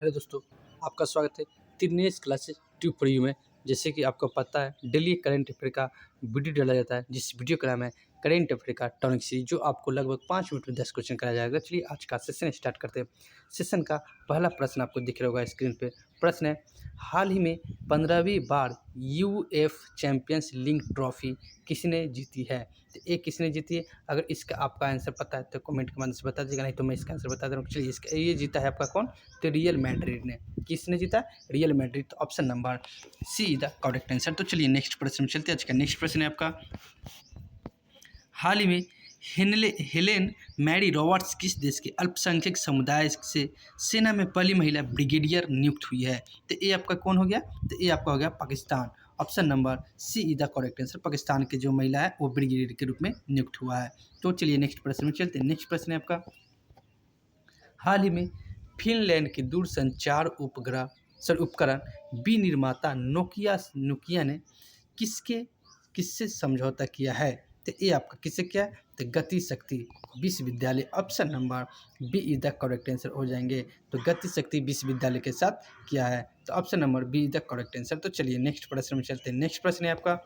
Hello दोस्तों, आपका स्वागत है Dinesh classes tube for you में। जैसे कि आपको पता है डेली करंट अफेयर का वीडियो डाला जाता है, जिस वीडियो का नाम है करंट अफेयर का टॉनिक सीरीज, जो आपको लगभग 5 मिनट में 10 क्वेश्चन कराया जाएगा। चलिए आज का सेशन स्टार्ट करते हैं। सेशन का पहला प्रश्न आपको दिख रहा होगा स्क्रीन पे। प्रश्न है, हाल ही में 15वीं बार यूएफ चैंपियंस लीग ट्रॉफी किसने जीती है? तो ये किसने जीती है? अगर इसका आपका आंसर पता है तो कमेंट के माध्यम से बता दीजिएगा, नहीं तो मैं इसका आंसर बता दे रहा हूँ। चलिए इसका ये जीता है आपका कौन? तो रियल मैड्रिड ने। किसने जीता? Real Madrid. तो option number C is the correct answer. तो चलिए नेक्स्ट प्रश्न में चलते हैं। आज का नेक्स्ट प्रश्न है आपका, हाल ही में हेलेन मैरी रॉबर्ट्स किस देश के अल्पसंख्यक समुदाय से सेना में पहली महिला ब्रिगेडियर नियुक्त हुई है? तो ये आपका कौन हो गया? तो ये आपका हो गया Pakistan. Option number C is the correct answer. Pakistan के जो महिला है वो ब्रिगेडियर के रूप में नियुक्त हुआ है। तो चलिए नेक्स्ट प्रश्न में चलते हैं। नेक्स्ट प्रश्न है आपका, हाल ही में फिनलैंड के दूरसंचार उपकरण विनिर्माता नोकिया ने किससे समझौता किया है? तो ये आपका किससे किया है? तो Gati Shakti Vishwavidyalaya. Option number B is the correct answer हो जाएंगे। तो गति शक्ति विश्वविद्यालय के साथ किया है। तो option number B is the correct answer. तो चलिए नेक्स्ट प्रश्न में चलते हैं। नेक्स्ट प्रश्न है आपका,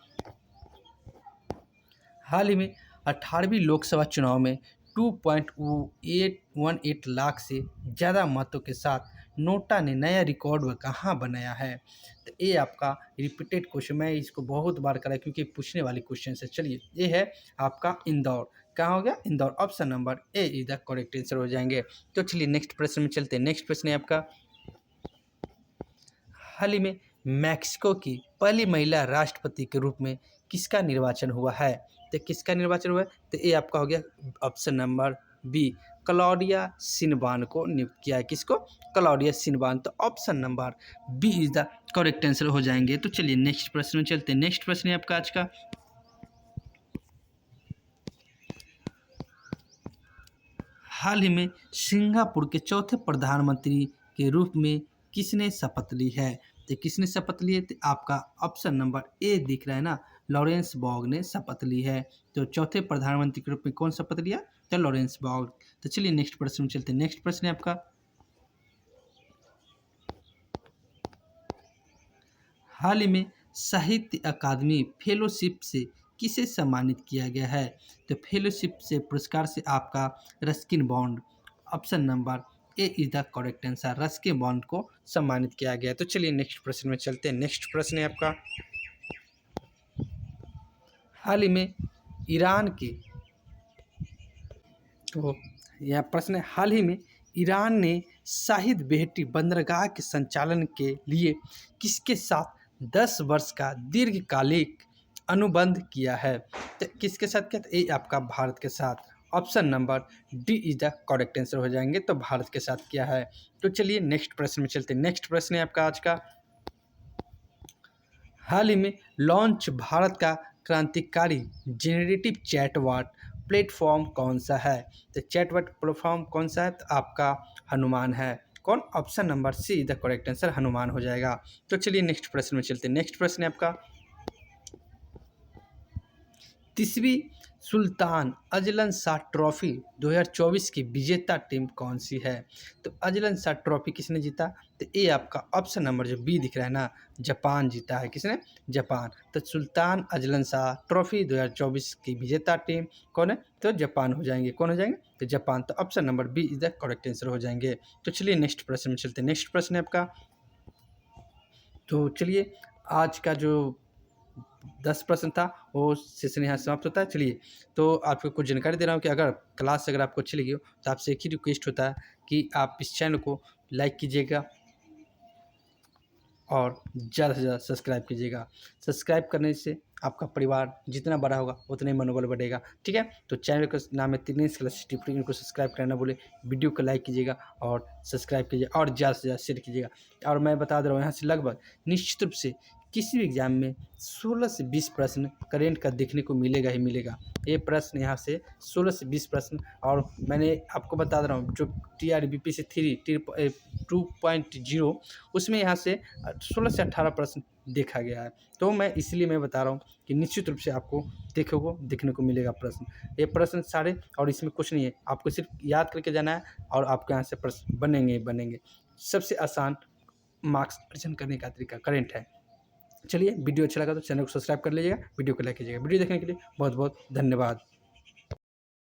हाल ही में 18वीं लोकसभा चुनाव में 2.818 लाख से ज़्यादा मतों के साथ नोटा ने नया रिकॉर्ड कहाँ बनाया है? तो ये आपका रिपीटेड क्वेश्चन, मैं इसको बहुत बार करा क्योंकि पूछने वाली क्वेश्चन है। चलिए ये है आपका इंदौर। कहाँ हो गया? Indore. Option number A is the correct answer हो जाएंगे। तो चलिए नेक्स्ट प्रश्न में चलते हैं। नेक्स्ट प्रश्न है आपका, हाल ही में मैक्सिको की पहली महिला राष्ट्रपति के रूप में किसका निर्वाचन हुआ है? तो किसका निर्वाचन हुआ है? तो ये आपका हो गया option number B, Claudia Sheinbaum को नियुक्त किया है। किसको? Claudia Sheinbaum. तो option number B is the correct answer हो जाएंगे। तो चलिए नेक्स्ट प्रश्न में चलते हैं। नेक्स्ट प्रश्न है आपका आज का, हाल ही में सिंगापुर के चौथे प्रधानमंत्री के रूप में किसने शपथ ली है? तो किसने शपथ ली है? तो आपका ऑप्शन नंबर ए दिख रहा है ना, लॉरेंस बॉग ने शपथ ली है। तो चौथे प्रधानमंत्री के रूप में कौन शपथ लिया? तो लॉरेंस बॉग। तो चलिए नेक्स्ट प्रश्न में चलते हैं। नेक्स्ट प्रश्न है आपका, हाल ही में साहित्य अकादमी फेलोशिप से किसे सम्मानित किया गया है? तो फेलोशिप से पुरस्कार से आपका Ruskin bond. Option number A is the correct answer. Ruskin bond को सम्मानित किया गया है। तो चलिए नेक्स्ट प्रश्न में चलते हैं। नेक्स्ट प्रश्न है आपका, हाल ही में ईरान के, तो यह प्रश्न है, हाल ही में ईरान ने शाहिद बेहटी बंदरगाह के संचालन के लिए किसके साथ 10 वर्ष का दीर्घकालिक अनुबंध किया है? तो किसके साथ किया? तो ये आपका भारत के साथ। Option number D is the correct answer हो जाएंगे। तो भारत के साथ किया है। तो चलिए नेक्स्ट प्रश्न में चलते हैं। नेक्स्ट प्रश्न है आपका आज का, हाल ही में लॉन्च भारत का क्रांतिकारी जेनरेटिव चैटबॉट प्लेटफॉर्म कौन सा है? तो चैटबॉट प्लेटफॉर्म कौन सा है? तो आपका हनुमान है। कौन? Option number see the correct answer Hanuman हो जाएगा। तो चलिए नेक्स्ट प्रश्न में चलते हैं। नेक्स्ट प्रश्न है आपका, 30वीं सुल्तान अजलन शाह ट्रॉफी 2024 की विजेता टीम कौन सी है? तो अजलन शाह ट्रॉफी किसने जीता? तो ये आपका ऑप्शन नंबर जो बी दिख रहा है ना, जापान जीता है। किसने? जापान। तो सुल्तान अजलन शाह ट्रॉफी 2024 की विजेता टीम कौन है? तो जापान हो जाएंगे। कौन हो जाएंगे? तो जापान। तो option number B is the correct answer हो जाएंगे। तो चलिए नेक्स्ट प्रश्न में चलते हैं। नेक्स्ट प्रश्न है आपका, तो चलिए आज का जो 10 प्रश्न था वो सेशन यहाँ समाप्त होता है। चलिए तो आपको कुछ जानकारी दे रहा हूँ कि अगर आपको अच्छी लगी हो तो आपसे एक ही रिक्वेस्ट होता है कि आप इस चैनल को लाइक कीजिएगा और ज़्यादा से ज़्यादा सब्सक्राइब कीजिएगा। सब्सक्राइब करने से आपका परिवार जितना बड़ा होगा उतना ही मनोबल बढ़ेगा। ठीक है, तो चैनल का नाम है Dinesh classes tube for you, इनको सब्सक्राइब करना बोले, वीडियो को लाइक कीजिएगा और सब्सक्राइब कीजिएगा और ज़्यादा से ज़्यादा शेयर कीजिएगा। और मैं बता दे रहा हूँ यहाँ से लगभग निश्चित रूप से किसी भी एग्जाम में 16 से 20 प्रश्न करेंट का देखने को मिलेगा ही मिलेगा। ये प्रश्न यहाँ से 16 से 20 प्रश्न, और मैंने आपको बता दे रहा हूँ जो TRBPC 2.0 उसमें यहाँ से 16 से 18 प्रश्न देखा गया है। तो मैं इसलिए मैं बता रहा हूँ कि निश्चित रूप से आपको देखने को मिलेगा प्रश्न। ये प्रश्न सारे, और इसमें कुछ नहीं है, आपको सिर्फ याद करके जाना है और आपके यहाँ से प्रश्न बनेंगे ही बनेंगे। सबसे आसान मार्क्स अर्जन करने का तरीका करंट है। चलिए वीडियो अच्छा लगा तो चैनल को सब्सक्राइब कर लीजिएगा, वीडियो को लाइक कीजिएगा। वीडियो देखने के लिए बहुत बहुत धन्यवाद।